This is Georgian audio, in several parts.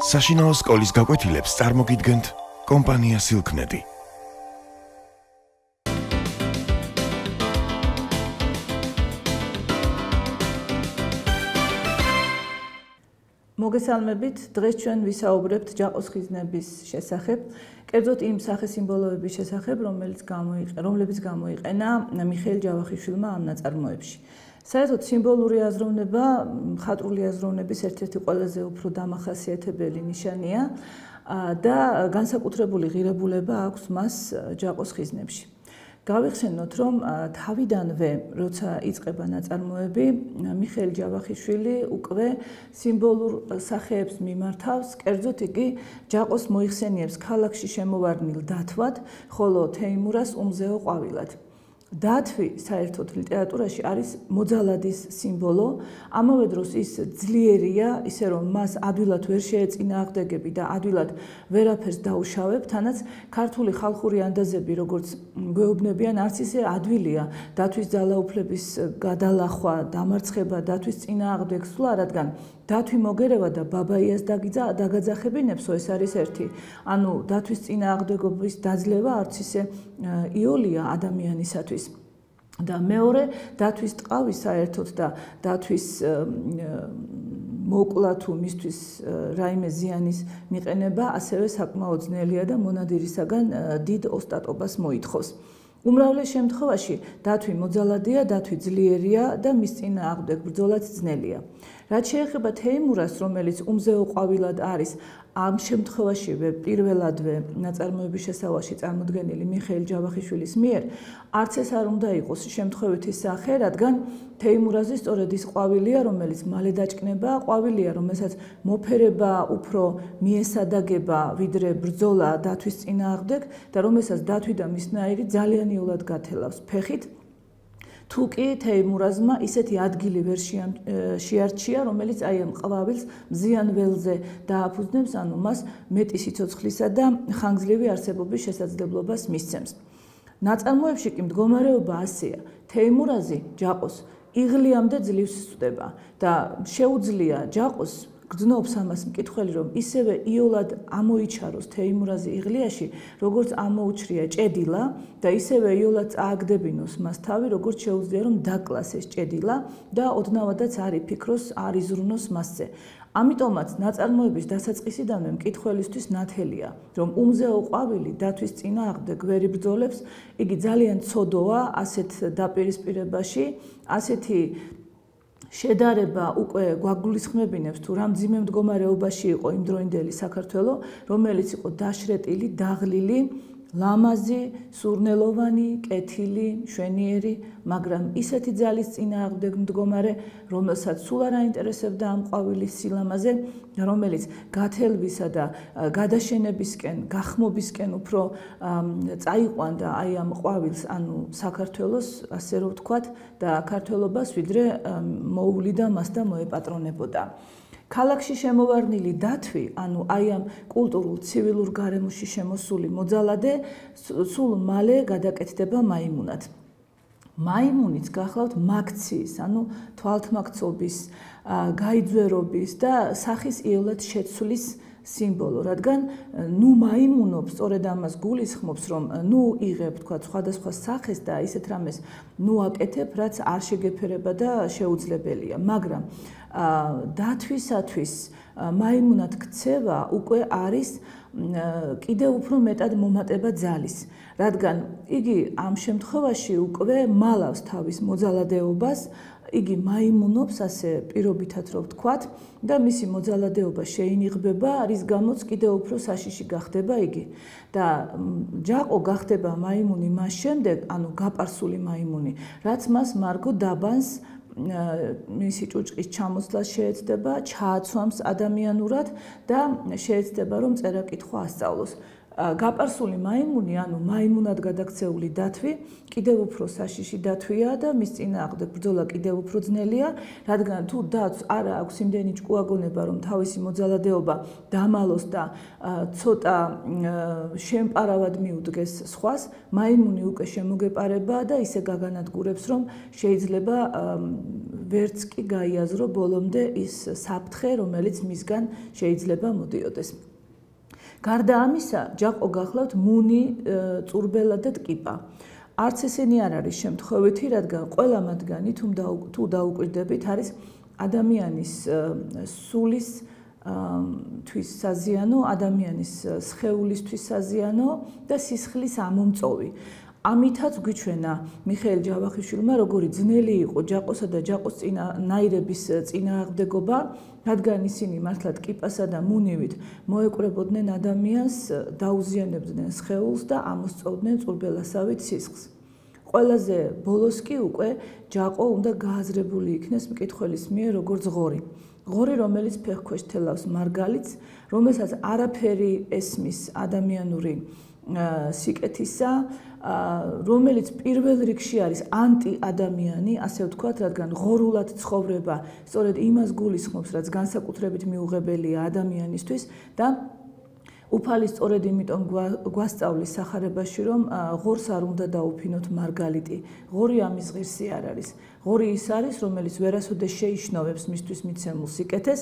საშინაო სკოლის გაკვეთილებს წარმოგიდგენთ კომპანია Silknet. მოგესალმებით, დღეს ჩვენ ვისაუბრებთ ჯაყოს ხიზნების შესახებ, კერძოდ იმ სახესიმბოლოების შესახებ, რომლებიც გამოიყენა მიხეილ ჯავახიშვილმა ამ ნაწარმოებში. საერთოდ სიმბოლური აზროვნება მხატვრული აზროვნების ერთ-ერთი ყველაზე უფრო დამახასიათებელი ნიშანია და განსაკუთრებული ღირებულება აქვს მას ჯაყოს ხიზნებში. გავიხსენოთ, რომ თავიდანვე, როცა იწყება ნაწარმოები, მიხეილ ჯავახიშვილი უკვე სიმბოლურ სახეებს მიმართავს, კერძოდ იგი ჯაყოს მოიხსენიებს ქალაქში შემოვარდნილ დათვად, ხოლო თეიმურას უმზეო ყვავილად. დათვი საერთოდ ლიტერატურაში არის მოძალადის სიმბოლო, ამავე დროს ის ძლიერია, ისე რომ მას ადვილად ვერ შეეწინააღმდეგები და ადვილად ვერაფერს დაუშავებ, თანაც ქართული ხალხური ანდაზები, როგორც გვეუბნებიან, არც ისე ადვილია დათვის ძალაუფლების გადალახვა, დამარცხება დათვის წინააღმდეგ სვლა, რადგან დათვი მოგერევა და ბაბაიას დაგაძახებინებსო, ეს არის ერთი. ანუ დათვის წინააღმდეგობის დაძლევა არც ისე იოლია ადამიანისათვის. და მეორე, დათვის ტყავი საერთოდ და დათვის მოკლა თუ მისთვის რაიმე ზიანის მიყენება, ასევე საკმაოდ ძნელია და მონადირისაგან დიდ ოსტატობას მოითხოვს. უმრავლეს შემთხვევაში დათვი მოძალადია, დათვი ძლიერია და მის წინააღმდეგ ბრძოლაც ძნელია. რაც შეეხება თეიმურას, რომელიც უმზეო ყვავილად არის, ამ შემთხვევაშივე პირველადვე ნაწარმოების შესავალში წარმოდგენილი მიხეილ ჯავახიშვილის მიერ, არც ეს არ უნდა იყოს შემთხვევითი სახე, რადგან თეიმურაზი სწორედ ის ყვავილია, რომელიც მალე დაჭკნება, ყვავილია, რომელსაც მოფერება უფრო მიესადაგება, ვიდრე ბრძოლა დათვის წინააღმდეგ და რომელსაც დათვი და მისნაირი ძალიანიულად გათელავს ფეხით. თუ კი თეიმურაზმა ისეთი ადგილი ვერ შეარჩია, რომელიც აი ამ ყვავილს მზიან ველზე დააფუძნებს, ანუ მას მეტი სიცოცხლისა და ხანგრძლივი არსებობის შესაძლებლობას მისცემს. ნაწარმოებში კი მდგომარეობა ასეა. თეიმურაზი ჯაყოს იღლიამდე ძლივს სვდება და შეუძლია ჯაყოს გრძნობს ამას მკითხველი, რომ ისევე იოლად ამოიჩაროს თეიმურაზი იღლიაში, როგორც ამოუჩრია ჭედილა და ისევე იოლად წააგდებინოს მას თავი, როგორც შეუძლია რომ დაკლას ეს ჭედილა და ოდნავადაც არ იფიქროს, არ იზრუნოს მასზე. ამიტომაც ნაწარმოების დასაწყისიდანვე მკითხველისთვის ნათელია, რომ უმზეო ყვავილი დათვის წინააღმდეგ ვერ იბრძოლებს, იგი ძალიან ცოდოა ასეთ დაპირისპირებაში, ასეთი შედარება უკვე გვაგულისხმებინებს თუ რა მძიმე მდგომარეობაში იყო იმდროინდელი საქართველო, რომელიც იყო დაშრეტილი, დაღლილი, ლამაზი, სურნელოვანი, კეთილი, მშვენიერი, მაგრამ ისეთი ძალის წინააღმდეგ მდგომარე, რომელსაც სულ არ აინტერესებდა ამ ყვავილის სილამაზე, რომელიც გათელვისა და გადაშენებისკენ, გახმობისკენ უფრო წაიყვანდა აი ამ ყვავილს, ანუ საქართველოს, ასე რომ ვთქვათ, და ქართველობას ვიდრე მოუვლიდა მას და მოეპატრონებოდა. ქალაქში შემოვარდნილი დათვი, ანუ აი ამ კულტურულ ცივილურ გარემოში შემოსული მოძალადე, სულ მალე გადაკეთდება მაიმუნად. მაიმუნიც გახლავთ მაქციის, ანუ თვალთმაქცობის, გაიძვერობის და სახის იოლად შეცვლის სიმბოლო, რადგან ნუ მაიმუნობს, სწორედ ამას გულისხმობს, რომ ნუ იღებ, თქვა, სხვადასხვა სახეს და ისეთ რამეს ნუ აკეთებ, რაც არ შეგეფერება და შეუძლებელია, მაგრამ დათვისათვის მაიმუნად ქცევა უკვე არის კიდევ უფრო მეტად მომატება ძალის, რადგან იგი ამ შემთხვევაში უკვე მალავს თავის მოძალადეობას, იგი მაიმუნობს, ასე პირობითად რომ ვთქვათ, და მისი მოძალადეობა შეინიღბება, რის გამოც კიდევ უფრო საშიში გახდება იგი. და ჯაყო გახდება მაიმუნი მას შემდეგ, ანუ გაპარსული მაიმუნი, რაც მას მარგო დაბანს მისი ჭუჭყის ჩამოსვლა შეეცდება, ჩააცვამს ადამიანურად და შეეცდება რომ წერა-კითხვა ასწავლოს. გაპარსული მაიმუნი, ანუ მაიმუნად გადაქცეული დათვი, კიდევ უფრო საშიში დათვია და მის წინააღმდეგ ბრძოლა კიდევ უფრო ძნელია, რადგან თუ დათვს არ აქვს იმდენი ჭკუაგონება, რომ თავისი მოძალადეობა დამალოს და ცოტა შემპარავად მიუდგეს სხვას, მაიმუნი უკვე შემოგეპარება და ისე გაგანადგურებს, რომ შეიძლება ვერც კი გაიაზრო ბოლომდე ის საფრთხე, რომელიც მისგან შეიძლება მოდიოდეს. გარდა ამისა, ჯაყო გახლავთ მუნი, წურბელა და ტკიპა. არც ესენი არ არის შემთხვევითი, რადგან ყველა მათგანი თუ დაუკვირდებით, არის ადამიანის სულის თვის საზიანო, ადამიანის სხეულისთვის საზიანო და სისხლის ამომწოვი. ამითაც გვიჩვენა მიხეილ ჯავახიშვილმა, როგორი ძნელი იყო ჯაყოსა და ჯაყოს ნაირების წინააღმდეგობა, რადგან ისინი მართლა ტკიპასა და მუნივით მოეკვრებოდნენ ადამიანს, დაუზიანებდნენ სხეულს და ამოსწოვდნენ წურბელასავით სისხლს. ყველაზე ბოლოს კი უკვე ჯაყო უნდა გააზრებული იქნეს მკითხველის მიერ როგორც ღორი. ღორი, რომელიც ფეხქვეშ თელავს მარგალიტს, რომელსაც არაფერი ესმის ადამიანური სიკეთისა, რომელიც პირველ რიგში არის ანტი-ადამიანი, ასე ვთქვათ, რადგან ღორულად ცხოვრება სწორედ იმას გულისხმობს, რაც განსაკუთრებით მიუღებელია ადამიანისთვის და უფალი სწორედ იმიტომ გვასწავლის სახარებაში, რომ ღორს არ უნდა დაუფინოთ მარგალიტი. ღორი ამის ღირსი არ არის. ღორი ის არის, რომელიც ვერასოდეს შეიშნოვებს მისთვის მიცემულ სიკეთეს.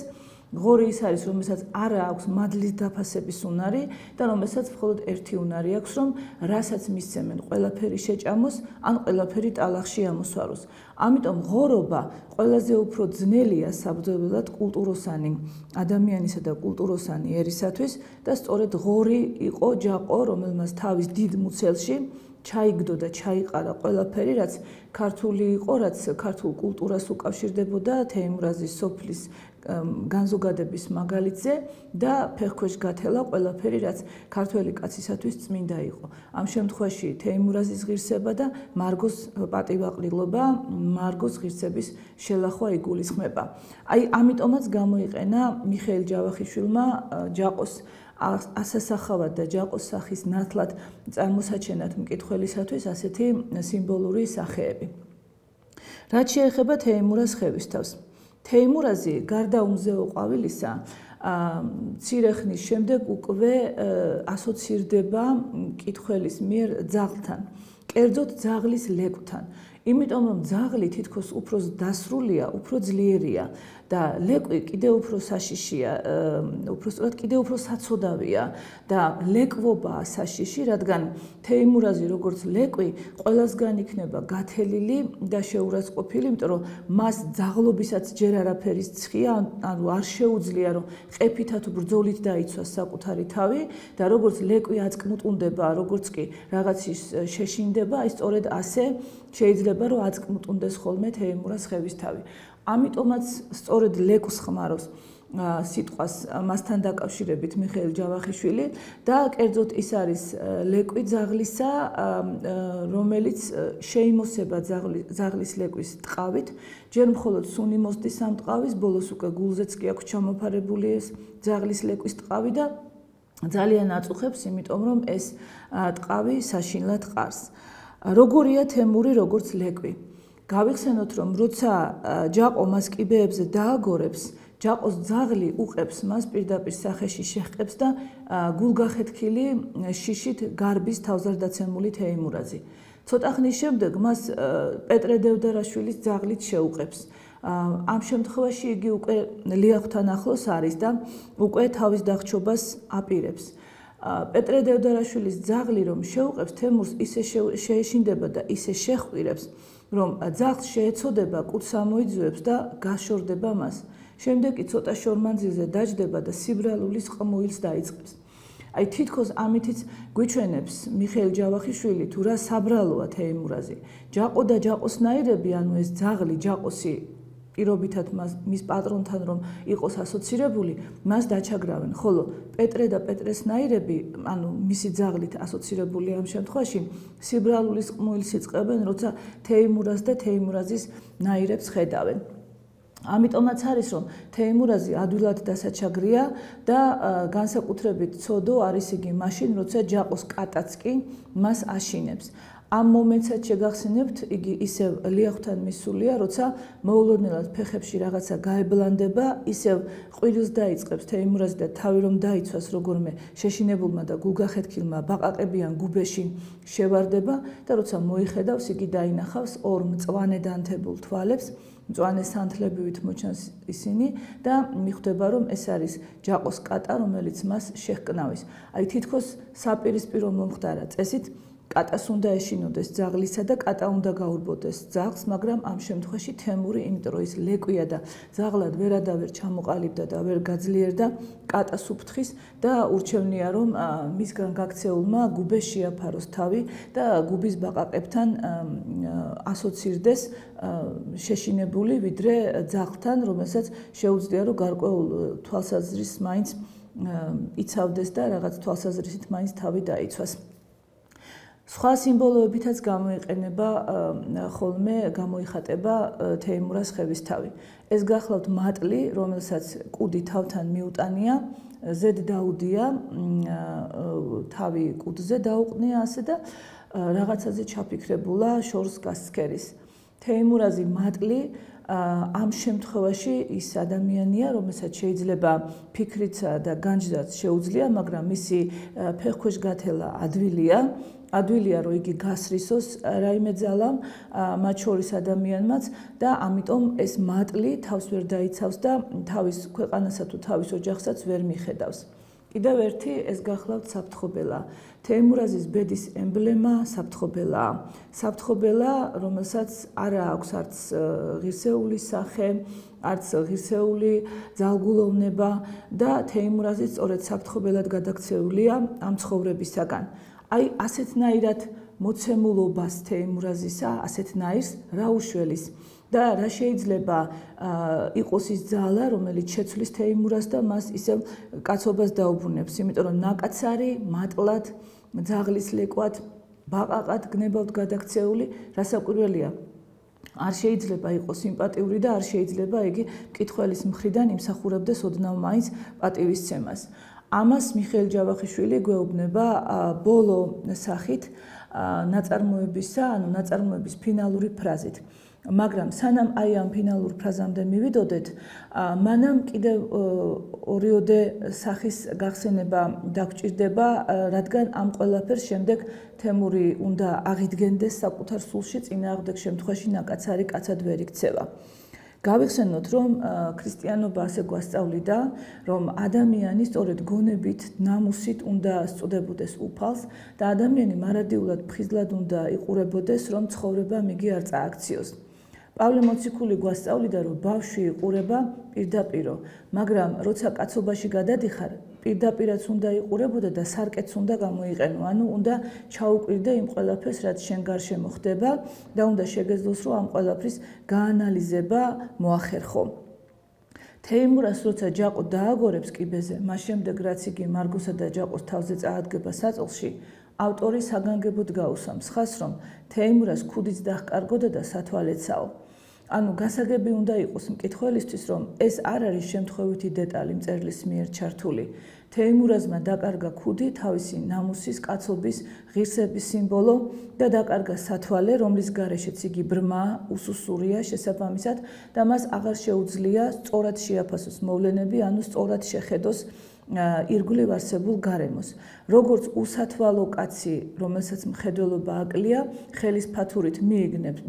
ღორი ის არის, რომელსაც არ აქვს მადლის დაფასების უნარი და რომელსაც მხოლოდ ერთი უნარი აქვს, რომ რასაც მისცემენ, ყველაფერი შეჭამოს, ან ყველაფერი ტალახში ამოსვაროს. ამიტომ ღორობა ყველაზე უფრო ძნელია საბრძოლველად კულტუროსანი ადამიანისა და კულტუროსანი ერისათვის და სწორედ ღორი იყო ჯაყო, რომელმაც თავის დიდ მუცელში ჩაიგდო და ჩაიყარა ყველაფერი, რაც ქართული იყო, რაც ქართულ კულტურას უკავშირდებოდა, თეიმურაზის სოფლის განზოგადების მაგალითზე და ფეხქვეშ გათელა ყველაფერი, რაც ქართველი კაცისათვის წმინდა იყო. ამ შემთხვევაში თეიმურაზის ღირსება და მარგოს პატივაყრილობა, მარგოს ღირსების შელახვა იგულისხმება. აი, ამიტომაც გამოიყენა მიხეილ ჯავახიშვილმა ჯაყოს ასასახავად და ჯაყოს სახის ნათლად წარმოსაჩენად მკითხველისათვის ასეთი სიმბოლური სახეები. რაც შეეხება თეიმურაზ ხევისთავს. თეიმურაზი გარდა უმზეო ყვავილისა, მცირე ხნის შემდეგ უკვე ასოცირდება მკითხველის მიერ ძაღლთან, კერძოდ ძაღლის ლეკვთან. იმიტომ რომ ძაღლი თითქოს უფრო დასრულია, უფრო ძლიერია და ლეკვი კიდევ უფრო საშიშია, უბრალოდ კიდევ უფრო საცოდავია და ლეკვობაა საშიში, რადგან თეიმურაზი როგორც ლეკვი ყველასგან იქნება გათელილი და შეურაცხყოფილი, იმიტომ რომ მას ძაღლობისაც ჯერ არაფერი ცხია, ანუ არ შეუძლია რომ ყეფითა თუ ბრძოლით დაიცვას საკუთარი თავი და როგორც ლეკვი აწკმუტუნდება, როგორც კი რაღაცის შეშინდება, აი სწორედ ასე შეიძლება რომ აწკმუტუნდეს ხოლმე თეიმურაზ ხევისთავი. ამიტომაც სწორედ ლეკვს ხმარობს სიტყვას მასთან დაკავშირებით მიხეილ ჯავახიშვილი და კერძოდ ის არის ლეკვი ძაღლისა, რომელიც შეიმოსება ძაღლის ლეკვის ტყავით, ჯერ მხოლოდ სუნი მოსდის ამ ტყავის, ბოლოს უკვე გულზეც კი აქვს ჩამოფარებული ეს ძაღლის ლეკვის ტყავი და ძალიან აწუხებს, იმიტომ რომ ეს ტყავი საშინლად ყარს. როგორია თემური, როგორც ლეკვი? გავიხსენოთ, რომ როცა ჯაყო მას კიბეებზე დააგორებს, ჯაყოს ძაღლი უყებს მას პირდაპირ სახეში შეჰყებს და გულგახეთქილი შიშით გარბის თავზარდაცემული თეიმურაზი. ცოტა ხნის შემდეგ მას პეტრე დევდარაშვილის ძაღლით შეუყებს. ამ შემთხვევაში იგი უკვე ლიახვთან ახლოს არის და უკვე თავის დახრჩობას აპირებს. პეტრე დევდარაშვილის ძაღლი რომ შეუყებს, თემურს ისე შეეშინდება და ისე შეჰყვირებს, რომ ძაღლს შეეცოდება, კუდს ამოიძუებს და გაშორდება მას. შემდეგ კი ცოტა შორმანძილზე დაჯდება და სიბრალულის ყმუილს დაიწყებს. აი თითქოს ამითიც გვიჩვენებს მიხეილ ჯავახიშვილი თუ რა საბრალოა თეიმურაზი. ჯაყო და ჯაყოსნაირები, ანუ ეს ძაღლი ჯაყოსი პირობითად მის პატრონთან რომ იყოს ასოცირებული, მას დაჩაგრავენ, ხოლო პეტრე და პეტრესნაირები, ანუ მისი ძაღლით ასოცირებული ამ შემთხვევაში, სიბრალულის ყმუილს იწყებენ, როცა თეიმურაზს და თეიმურაზის ნაირებს ხედავენ. ამიტომაც არის რომ თეიმურაზი ადვილად დასაჩაგრია და განსაკუთრებით ცოდო არის იგი მაშინ როცა ჯაყოს კატაც კი მას აშინებს. ამ მომენტსაც შეგახსენებთ, იგი ისევ ლიახვთან მისულია, როცა მოულოდნელად ფეხებში რაღაცა გაებლანდება, ისევ ყვირილს დაიწყებს თეიმურაზი და თავი რომ დაიცვას როგორმე შეშინებულმა და გულგახეთქილმა ბაყაყებიან გუბეში შევარდება და როცა მოიხედავს, იგი დაინახავს ორ მწვანე დანთებულ თვალებს, მწვანე სანთლებივით მოჩანს ისინი და მიხვდება რომ ეს არის ჯაყოს კატა, რომელიც მას შეჰკნავის. აი თითქოს საპირისპირო მომხდარა წესით კატას უნდა ეშინოდეს ძაღლისა და კატა უნდა გაურბოდეს ძაღლს, მაგრამ ამ შემთხვევაში თემური, იმიტომ რომ ის ლეკვია და ძაღლად ვერადავერ ჩამოყალიბდა და ვერ გაძლიერდა, კატას უფრთხის და ურჩევნია რომ მისგან გაქცეულმა გუბეს შეაფაროს თავი და გუბის ბაყაყებთან ასოცირდეს შეშინებული ვიდრე ძაღლთან, რომელსაც შეუძლია რომ გარკვეულ თვალსაზრისს მაინც იცავდეს და რაღაც თვალსაზრისით მაინც თავი დაიცვას. სხვა სიმბოლოებითაც გამოიყენება ხოლმე გამოიხატება თეიმურას ხევისთავი. ეს გახლავთ მატლი, რომელსაც კუდი თავთან მიუტანია, ზედ დაუდია, თავი კუდზე დაუყნია ასე და რაღაცაზე ჩაფიქრებულა შორს გასცქერის. თეიმურაზი მატლი ამ შემთხვევაში ის ადამიანია, რომელსაც შეიძლება ფიქრიცა და განჯდაც შეუძლია, მაგრამ მისი ფეხქვეშ გათელა ადვილია რომ იგი გასრისოს რაიმე ძალამ მათ შორის ადამიანმაც და ამიტომ ეს მატლი თავს ვერ დაიცავს და თავის ქვეყანასა თუ თავის ოჯახსაც ვერ მიხედავს. კიდევ ერთი ეს გახლავთ საფრთხობელა. თეიმურაზის ბედის ემბლემა საფრთხობელაა. საფრთხობელა, რომელსაც არ აქვს არც ღირსეული სახე, არც ღირსეული ძალგულოვნება და თეიმურაზი სწორედ საფრთხობელად გადაქცეულია ამ ცხოვრებისაგან. აი ასეთნაირად მოცემულობას თეიმურაზისა, ასეთნაირს რა უშველის და რა შეიძლება იყოს ის ძალა, რომელიც შეცვლის თეიმურაზს და მას ისევ კაცობას დაუბრუნებს, იმიტომ რომ ნაკაცარი, მატლად, ძაღლის ლეკვად, ბაყაყად გნებავთ გადაქცეული, რასაკვირველია. არ შეიძლება იყოს სიმპათიური და არ შეიძლება იგი მკითხველის მხრიდან იმსახურებდეს ოდნავ მაინც პატივისცემას. ამას მიხეილ ჯავახიშვილი გვეუბნება ბოლო სახით ნაწარმოებისა, ანუ ნაწარმოების ფინალური ფრაზით. მაგრამ სანამ აი ამ ფინალურ ფრაზამდე მივიდოდეთ, მანამ კიდევ ორიოდე სახის გახსენება დაგჭირდება, რადგან ამ ყველაფერს შემდეგ თემური უნდა აღიდგენდეს საკუთარ სულში, წინააღმდეგ შემთხვევაში ნაკაცარი კაცად ვერ იქცევა. გავიხსენოთ, რომ ქრისტიანობა ასე გვასწავლიდა, რომ ადამიანი სწორედ გონებით, ნამუსით უნდა სწუდებოდეს უფალს და ადამიანი მარადიულად ფხიზლად უნდა იყურებოდეს, რომ ცხოვრებამ იგი არ წააქციოს. პავლე მოციქული გვასწავლიდა, რომ ბავშვი იყურება პირდაპირო, მაგრამ როცა კაცობაში გადადიხარ, პირდაპირაც უნდა იყურებოდა და სარკეც უნდა გამოიყენო, ანუ უნდა ჩაუკვირდე იმ ყველაფერს, რაც შენ გარშემო ხდება და უნდა შეგეძლოს, რომ ამ ყველაფრის გაანალიზება მოახერხო. თეიმურას როცა ჯაყო დააგორებს კიბეზე, მას შემდეგ რაც იგი მარგოსა და ჯაყოს თავზე წაადგება საწოლში, ავტორი საგანგებოდ გაუსვამს ხას, რომ თეიმურას ქუდიც დაჰკარგოდა და სათვალეცაო. ანუ გასაგები უნდა იყოს მკითხველისთვის, რომ ეს არ არის შემთხვევითი დეტალი მწერლის მიერ ჩართული. თეიმურაზმა დაკარგა ქუდი თავისი ნამუსის, კაცობის, ღირსების სიმბოლო და დაკარგა სათვალე, რომლის გარეშეც იგი ბრმა, უსუსურია შესაბამისად და მას აღარ შეუძლია სწორად შეაფასოს მოვლენები, ანუ სწორად შეხედოს ირგვლივ არსებულ გარემოს. როგორც უსათვალო კაცი, რომელსაც მხედველობა აკლია, ხელის ფათურით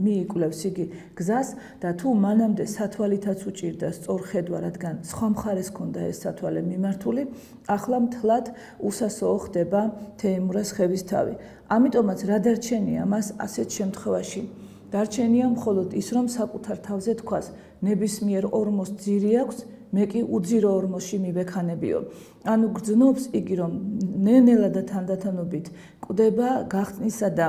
მიიკვლევს იგი გზას და თუ მანამდე სათვალითაც უჭირდა სწორ ხედვა, რადგან სხვა მხარეს ჰქონდა ეს სათვალე მიმართული, ახლა მთლად უსასოო ხდება თეიმურას ხევისთავი. ამიტომაც რა დარჩენია მას ასეთ შემთხვევაში? დარჩენია მხოლოდ ის, რომ საკუთარ თავზე თქვას, ნებისმიერ ორმოს ძირი აქვს, მე კი უძირო ორმოში მივექანებიო. ანუ გრძნობს იგი, რომ ნელ-ნელა და თანდათანობით კვდება გახსნისა და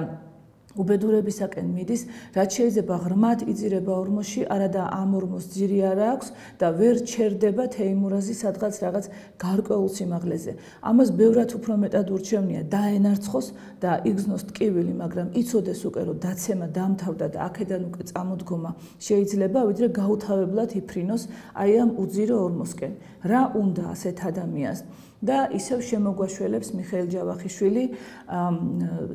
უბედურებისაკენ მიდის, რაც შეიძლება ღრმად იძირება ორმოში, არადა ამ ორმოს ძირი არ აქვს და ვერ ჩერდება თეიმურაზი სადღაც რაღაც გარკვეულ სიმაღლეზე. ამას ბევრად უფრო მეტად ურჩევნია დაენარცხოს და იგზნოს ტკივილი, მაგრამ იცოდეს უკვე რომ დაცემა დამთავრდა და აქედან უკვე წამოდგომა შეიძლება, ვიდრე გაუთავებლად იფრინოს აი ამ უძირო ორმოსკენ. რა უნდა ასეთ ადამიანს? და ისევ შემოგვაშველებს მიხეილ ჯავახიშვილი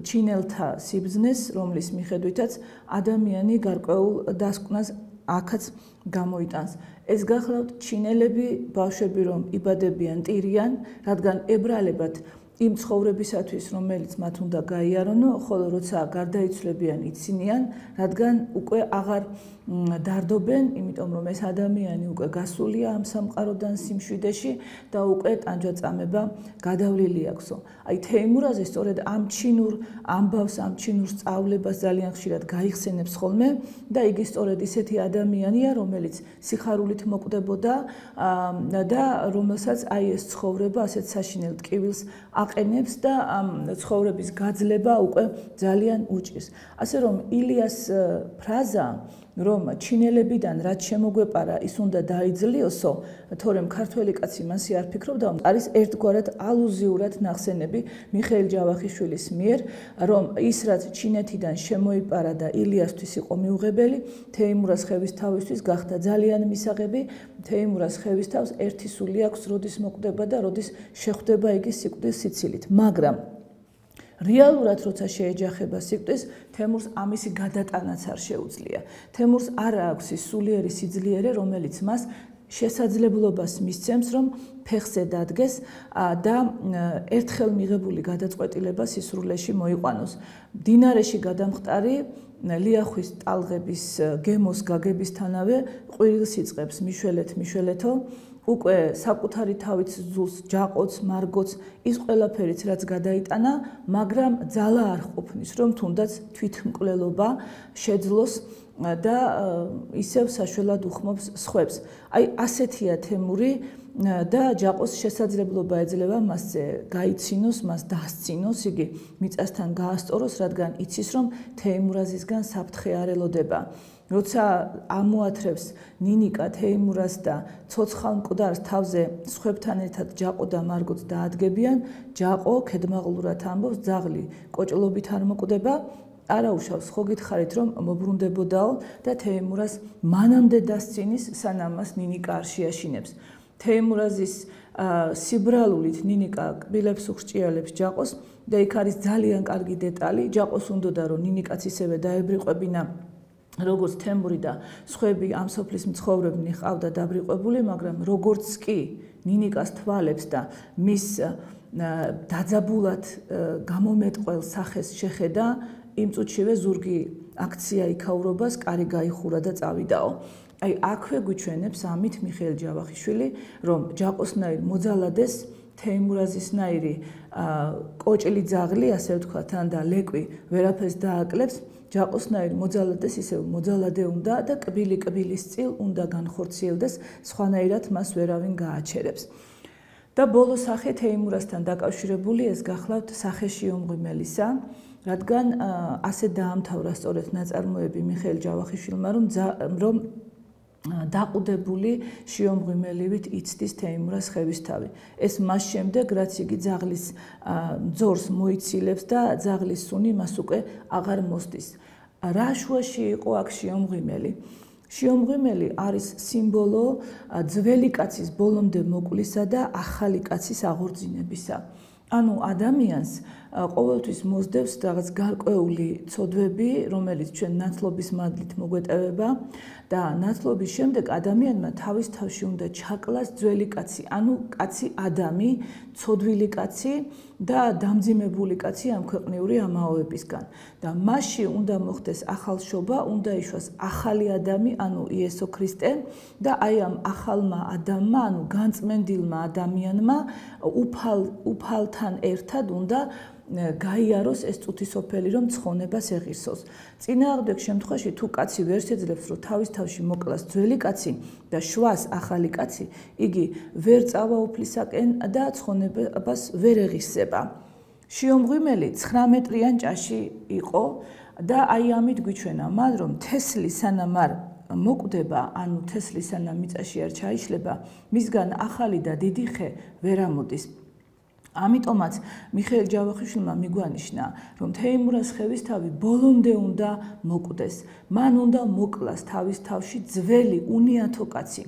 ჩინელთა სიბზნეს, რომლის მიხედვითაც ადამიანი გარკვეულ დასკვნას აქაც გამოიტანს. ეს გახლავთ ჩინელები, ბავშვები რომ იბადებიან ტირიან, რადგან ებრალებად იმ ცხოვრებისათვის, რომელიც მათ უნდა გაიარონო, ხოლო როცა გარდაიცვლებიან იცინიან, რადგან უკვე აღარ დარდობენ, იმიტომ რომ ეს ადამიანი უკვე გასულია ამ სამყაროდან სიმშვიდეში და უკვე ტანჯვაწამება გადავლილი აქვსო. აი თეიმურაზი სწორედ ამ ჩინურ ამბავს, ამ ჩინურ სწავლებას ძალიან ხშირად გაიხსენებს ხოლმე და იგი სწორედ ისეთი ადამიანია, რომელიც სიხარულით მოკვდებოდა და რომელსაც აი ეს ცხოვრება ასეთ საშინელ ტკივილს აყენებს და ამ ცხოვრების გაძლება უკვე ძალიან უჭირს. ასე რომ ილიას ფრაზა რომ ჩინელებიდან რაც შემოგვეპარა ის უნდა დაიძლიოსო, თორემ ქართველი კაცი მასე არ ფიქრობდა, არის ერთგვარად ალუზიურად ნახსენები მიხეილ ჯავახიშვილის მიერ, რომ ის რაც ჩინეთიდან შემოიპარა და ილიასთვის იყო მიუღებელი, თეიმურაზ ხევისთავისთვის გახდა ძალიან მისაღები. თეიმურაზ ხევისთავს ერთი სული აქვს, როდის მოკვდება და როდის შეხვდება იგი სიკვდილის სიცილით, მაგრამ რეალურად როცა შეეჯახება სიკვდილს, თემურს ამისი გადატანაც არ შეუძლია. თემურს არ აქვს ის სულიერი სიძლიერე, რომელიც მას შესაძლებლობას მისცემს, რომ ფეხზე დადგეს და ერთხელ მიღებული გადაწყვეტილება სისრულეში მოიყვანოს. მდინარეში გადამხტარი ლიახვის ტალღების გემოს გაგებისთანავე ყვირილს იწყებს მიშველეთო, უკვე საკუთარი თავით ზულს, ჯაყოც, მარგოც, ის ყველაფერიც რაც გადაიტანა, მაგრამ ძალა არ ყოფნის, რომ თუნდაც თვითმკვლელობა შეძლოს და ისევ საშველად უხმობს სხვებს. აი ასეთია თემური და ჯაყოს შესაძლებლობა ეძლევა მასზე გაიცინოს, მას დასცინოს, იგი მიწასთან გაასწოროს, რადგან იცის, რომ თეიმურაზისგან საფრთხე არ ელოდება. როცა ამოათრევს ნინიკა თეიმურაზს და ცოცხალ მკვდარს თავზე სხვებთან ერთად ჯაყო და მარგოც დაადგებიან, ჯაყო ქედმაღლურად ამბობს, ძაღლი კოჭლობით არ მოკვდება, არაუშავს, ხო გითხარით, რომ მობრუნდებოდაო და თეიმურაზს მანამდე დასცინის, სანამ მას ნინიკა არ შეაშინებს. თეიმურაზის სიბრალულით ნინიკა კბილებს უხრჭიალებს ჯაყოს და იქ არის ძალიან კარგი დეტალი, ჯაყოს უნდოდა რომ ნინიკაც ისევე დაებრიყვებინა როგორც თემური და სხვები ამ სოფლის მცხოვრებნი ჰყავდა დაბრიყვებული, მაგრამ როგორც კი ნინიკას თვალებს და მის დაძაბულად გამომეტყველს სახეს შეხედა, იმ წუთშივე ზურგი აქცია იქაურობას, კარი გაიხურა და წავიდაო. აი აქვე გვიჩვენებს ამით მიხეილ ჯავახიშვილი, რომ ჯაყოსნაირ მოძალადეს თეიმურაზისნაირი კოჭლი ძაღლი, ასე ვთქვათ, და ლეკვი ვერაფერს დააკლებს, ჯაყოსნაირ მოძალადეს ისევ მოძალადე უნდა და კბილის წილ უნდა განხორციელდეს, სხვანაირად მას ვერავინ გააჩერებს. და ბოლო სახე თეიმურაზთან დაკავშირებული ეს გახლავთ სახე შიომღვიმელისა, რადგან ასე დაამთავრა სწორედ ნაწარმოები მიხეილ ჯავახიშვილმა, რომ დაყუდებული შიომღვიმელივით იცდის თეიმურაზ ხევისთავი. ეს მას შემდეგ, რაც იგი ძაღლის ძორს მოიცილებს და ძაღლის სუნი მას უკვე აღარ მოსდის. რა შუაში იყო აქ შიომღვიმელი? შიომღვიმელი არის სიმბოლო ძველი კაცის ბოლომდე მოკლისა და ახალი კაცის აღორძინებისა. ანუ ადამიანს ყოველთვის მოსდევს რაღაც გარკვეული ცოდვები, რომელიც ჩვენ ნათლობის მადლით მოგვეტევება და ნათლობის შემდეგ ადამიანმა თავის თავში უნდა ჩაკლას ძველი კაცი, ანუ კაცი ადამი, ცოდვილი კაცი და დამძიმებული კაცი ამ ქვეყნიური ამაოებისგან. და მასში უნდა მოხდეს ახალშობა, უნდა იშვას ახალი ადამი, ანუ იესო ქრისტე და აი ამ ახალმა ადამმა, ანუ განწმენდილმა ადამიანმა უფალთან ერთად უნდა გაიაროს ეს წუთისოფელი, რომ ცხონებას ეღირსოს. წინააღმდეგ შემთხვევაში თუ კაცი ვერ შეძლებს, რომ თავის თავში მოკლას ძველი კაცი და შვას ახალი კაცი, იგი ვერ წავა უფლისაკენ და ცხონებას ვერ ეღირსება. შიომღვიმელი 19 წრიან ჭაში იყო და აი ამით გვიჩვენა მან, რომ თესლი სანამ არ მოკვდება, ანუ თესლი სანამ მიწაში არ ჩაიშლება, მისგან ახალი და დიდი ხე ვერ ამოდის. ამიტომაც მიხეილ ჯავახიშვილმა მიგვანიშნა, რომ თეიმურაზ ხევისთავი ბოლომდე უნდა მოკვდეს. მან უნდა მოკლას თავის თავში ძველი უნიათო კაცი.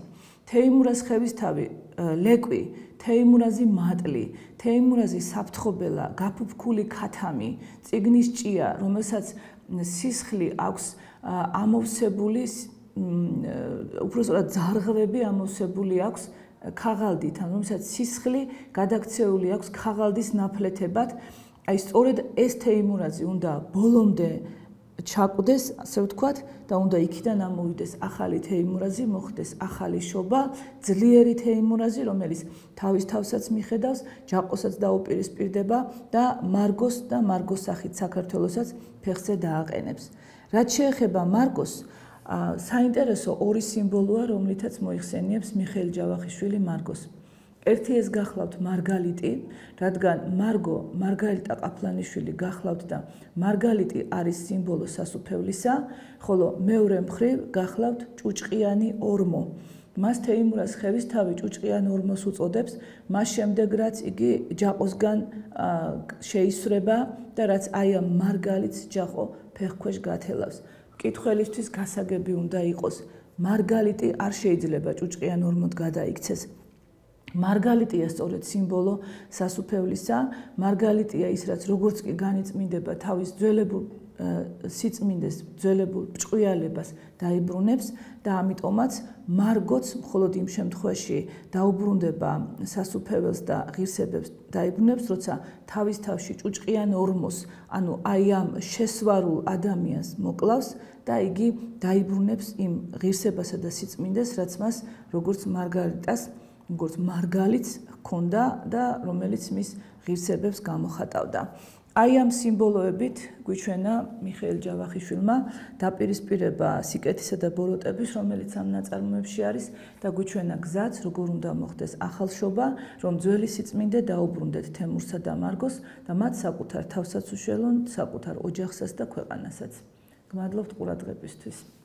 თეიმურაზ ხევისთავი ლეკვი, თეიმურაზი მატლი, თეიმურაზი საფრთხობელა, გაფუფქული ქათამი, წიგნის ჭია, რომელსაც სისხლი აქვს ამოვსებული, უпростоრად ზარღვები ამოვსებული აქვს ქაღალდით, ანუ რომელსაც სისხლი გადაქცეული აქვს ქაღალდის ნაფლეთებად. აი სწორედ ეს თეიმურაზი უნდა ბოლომდე ჩაკვდეს, ასე ვთქვათ, და უნდა იქიდან ამოვიდეს ახალი თეიმურაზი, მოხდეს ახალი შობა, ძლიერი თეიმურაზი, რომელიც თავის თავსაც მიხედავს, ჯაყოსაც დაუპირისპირდება და მარგოს სახით საქართველოსაც ფეხზე დააყენებს. რაც შეეხება მარგოს, საინტერესო ორი სიმბოლოა, რომლითაც მოიხსენიებს მიხეილ ჯავახიშვილი მარგოს. ერთი ეს გახლავთ მარგალიტი, რადგან მარგალიტა ყაფლანიშვილი გახლავთ და მარგალიტი არის სიმბოლო სასუფევლისა, ხოლო მეორე მხრივ გახლავთ ჭუჭყიანი ორმო. მას თეიმურაზ ხევისთავი ჭუჭყიან ორმოს უწოდებს, მას შემდეგ რაც იგი ჯაყოსგან შეისვრება და რაც აი ამ მარგალიტს ჯაყო ფეხქვეშ გათელავს. მკითხველისთვის გასაგები უნდა იყოს, მარგალიტი არ შეიძლება ჭუჭყიან ორმოდ გადაიქცეს. მარგალიტია სწორედ სიმბოლო სასუფევლისა, მარგალიტია ის, რაც როგორც კი განიწმინდება თავის ძველებურ სიწმინდეს, ძველებურ ჭყიალებას დაიბრუნებს და ამიტომაც მარგოც მხოლოდ იმ შემთხვევაში დაუბრუნდება სასუფეველს და ღირსებებს დაიბრუნებს, როცა თავის თავში ჭუჭყიან ორმოს, ანუ აი ამ შესვარულ ადამიანს მოკლავს და იგი დაიბრუნებს იმ ღირსებასა და სიწმინდეს, რაც მას როგორც მარგალიტს ჰქონდა და რომელიც მის ღირსებებს გამოხატავდა. აი ამ სიმბოლოებით გვიჩვენა მიხეილ ჯავახიშვილმა დაპირისპირება სიკეთისა და ბოროტების, რომელიც ამ ნაწარმოებში არის და გვიჩვენა გზაც, როგორ უნდა მოხდეს ახალშობა, რომ ძველი სიწმინდე დაუბრუნდეთ თემურსა და მარგოს და მათ საკუთარ თავსაც უშველონ, საკუთარ ოჯახსაც და ქვეყანასაც. გმადლობთ ყურადღებისთვის.